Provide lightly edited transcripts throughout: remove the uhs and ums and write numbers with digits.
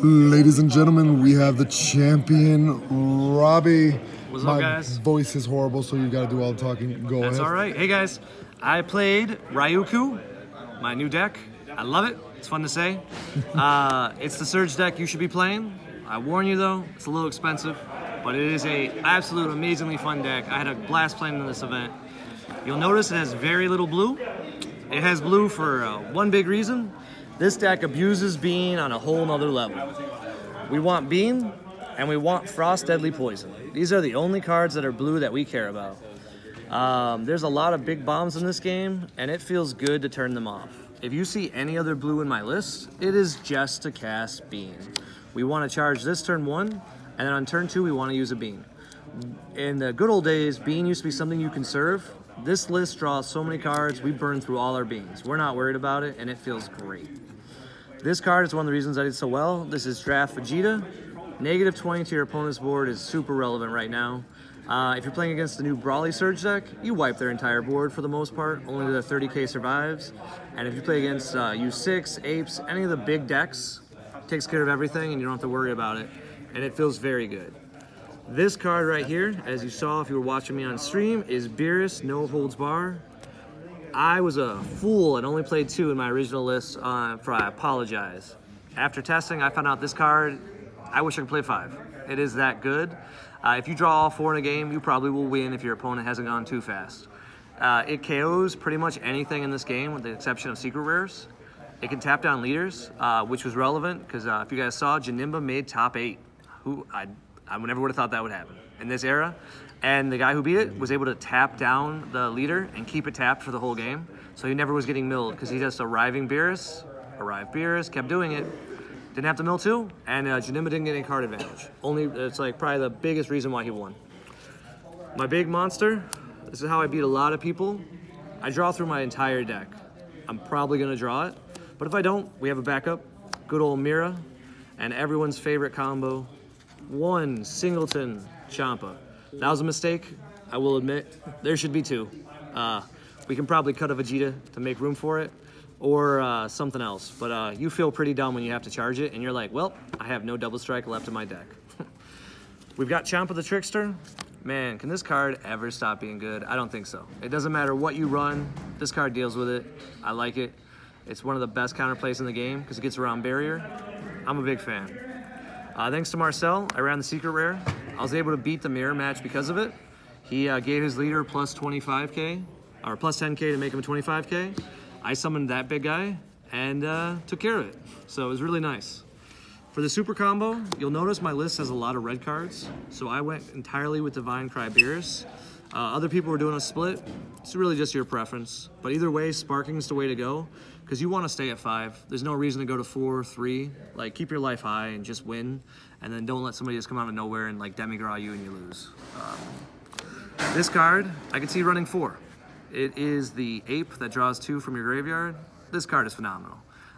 Ladies and gentlemen, we have the champion, Robbie. What's up, guys? My voice is horrible, so you got to do all the talking. Go ahead. That's all right. Hey, guys. I played Ryuku, my new deck. I love it. It's fun to say. It's the Surge deck you should be playing. I warn you, though, it's a little expensive, but it is a absolute amazingly fun deck. I had a blast playing in this event. You'll notice it has very little blue. It has blue for one big reason. This deck abuses Bean on a whole nother level. We want Bean, and we want Frost Deadly Poison. These are the only cards that are blue that we care about. There's a lot of big bombs in this game, and it feels good to turn them off. If you see any other blue in my list, it is just to cast Bean. We want to charge this turn 1, and then on turn 2, we want to use a Bean. In the good old days, Bean used to be something you conserve. This list draws so many cards, we burn through all our Beans. We're not worried about it, and it feels great. This card is one of the reasons I did so well. This is Draft Vegeta. Negative 20 to your opponent's board is super relevant right now. If you're playing against the new Brawly Surge deck, you wipe their entire board for the most part. Only the 30k survives. And if you play against U6, Apes, any of the big decks, it takes care of everything and you don't have to worry about it. And it feels very good. This card right here, as you saw if you were watching me on stream, is Beerus No Holds Bar. I was a fool and only played 2 in my original list, I apologize. After testing, I found out this card, I wish I could play 5. It is that good. If you draw all 4 in a game, you probably will win if your opponent hasn't gone too fast. It KOs pretty much anything in this game with the exception of secret rares. It can tap down leaders, which was relevant because if you guys saw, Janemba made top 8. I never would have thought that would happen in this era. And the guy who beat it was able to tap down the leader and keep it tapped for the whole game. So he never was getting milled because he just arrived Beerus, kept doing it. Didn't have to mill too, and Janemba didn't get any card advantage. It's like probably the biggest reason why he won. My big monster, this is how I beat a lot of people. I draw through my entire deck. I'm probably gonna draw it, but if I don't, we have a backup. Good old Mira, and everyone's favorite combo, one Singleton Champa. That was a mistake, I will admit. There should be 2. We can probably cut a Vegeta to make room for it, or something else. But you feel pretty dumb when you have to charge it, and you're like, well, I have no double strike left in my deck. We've got Champa the Trickster. Man, can this card ever stop being good? I don't think so. It doesn't matter what you run, this card deals with it. I like it. It's one of the best counterplays in the game because it gets around barrier. I'm a big fan. Thanks to Marcel, I ran the secret rare. I was able to beat the mirror match because of it. He gave his leader plus 25k, or plus 10k to make him 25k. I summoned that big guy and took care of it. So it was really nice. For the super combo, you'll notice my list has a lot of red cards. So I went entirely with Divine Cry Beerus. Other people were doing a split. It's really just your preference. But either way, Sparking's the way to go because you want to stay at 5. There's no reason to go to 4, 3. Like, keep your life high and just win. And then don't let somebody just come out of nowhere and like demigraw you and you lose. This card, I can see running 4. It is the Ape that draws 2 from your graveyard. This card is phenomenal.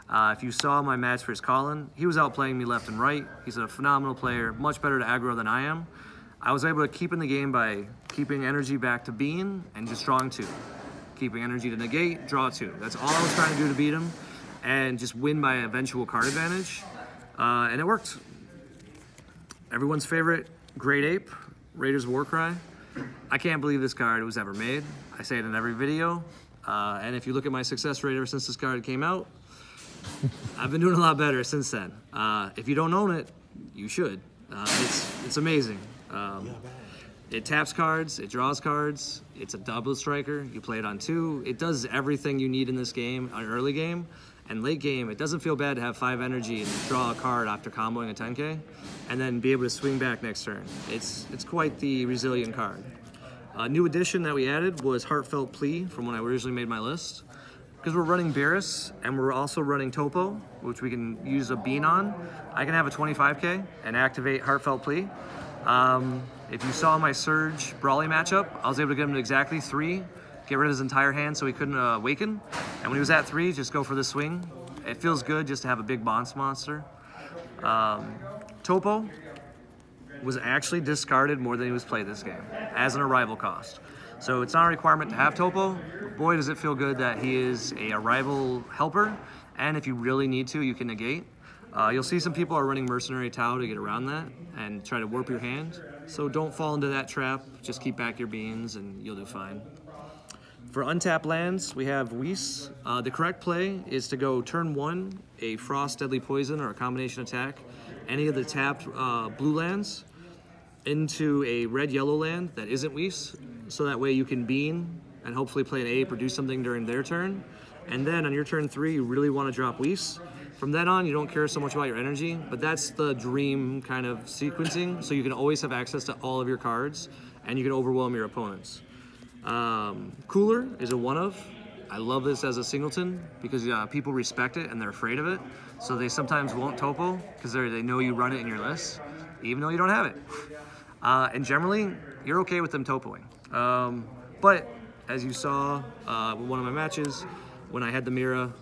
If you saw my match versus Colin, he was outplaying me left and right. He's a phenomenal player, much better to aggro than I am. I was able to keep in the game by keeping energy back to Bean and just drawing 2. Keeping energy to negate, draw 2. That's all I was trying to do to beat him and just win by eventual card advantage. And it worked. Everyone's favorite Great Ape, Raiders Warcry. I can't believe this card was ever made. I say it in every video. And if you look at my success rate ever since this card came out, I've been doing a lot better since then. If you don't own it, you should. It's amazing. It taps cards, it draws cards, it's a double striker, you play it on 2. It does everything you need in this game, on early game. And late game, it doesn't feel bad to have 5 energy and draw a card after comboing a 10k, and then be able to swing back next turn. It's quite the resilient card. A new addition that we added was Heartfelt Plea from when I originally made my list. Because we're running Beerus, and we're also running Topo, which we can use a Bean on, I can have a 25k and activate Heartfelt Plea. If you saw my Surge Brawly matchup, I was able to get him to exactly 3, get rid of his entire hand so he couldn't awaken. And when he was at 3, just go for the swing. It feels good just to have a big bounce monster. Topo was actually discarded more than he was played this game as an arrival cost. So it's not a requirement to have Topo. Boy, does it feel good that he is a arrival helper. And if you really need to, you can negate. You'll see some people are running Mercenary Tau to get around that and try to warp your hand. So don't fall into that trap. Just keep back your beans and you'll do fine. For untapped lands, we have Whis. The correct play is to go turn 1, a Frost, Deadly Poison, or a combination attack, any of the tapped blue lands into a red-yellow land that isn't Whis, so that way you can bean and hopefully play an ape or do something during their turn. And then on your turn 3, you really want to drop Whis. From then on, you don't care so much about your energy, but that's the dream kind of sequencing, so you can always have access to all of your cards, and you can overwhelm your opponents. Cooler is a 1-of. I love this as a singleton because people respect it and they're afraid of it, so they sometimes won't topo because they know you run it in your list, even though you don't have it. And generally, you're okay with them topoing. But as you saw with one of my matches, when I had the Mira,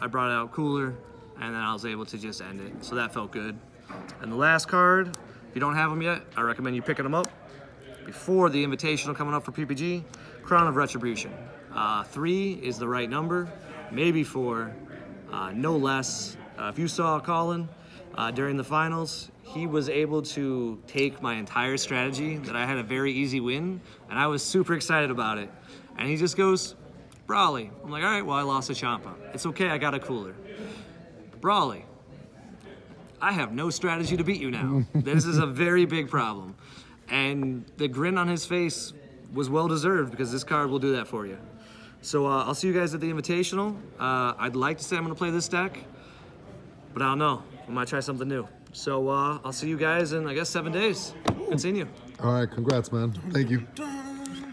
I brought out Cooler, and then I was able to just end it, so that felt good. And the last card, if you don't have them yet, I recommend you picking them up before the Invitational coming up for PPG, Crown of Retribution. 3 is the right number, maybe 4, no less. If you saw Colin during the finals, he was able to take my entire strategy that I had a very easy win, and I was super excited about it. And he just goes, Brawly. I'm like, all right, well, I lost a Champa. It's okay, I got a Cooler. Brawly, I have no strategy to beat you now. This is a very big problem. And the grin on his face was well-deserved because this card will do that for you. So I'll see you guys at the Invitational. I'd like to say I'm gonna play this deck, but I don't know. I might try something new. So I'll see you guys in, I guess, 7 days. Good seeing you. All right, congrats, man. Thank you.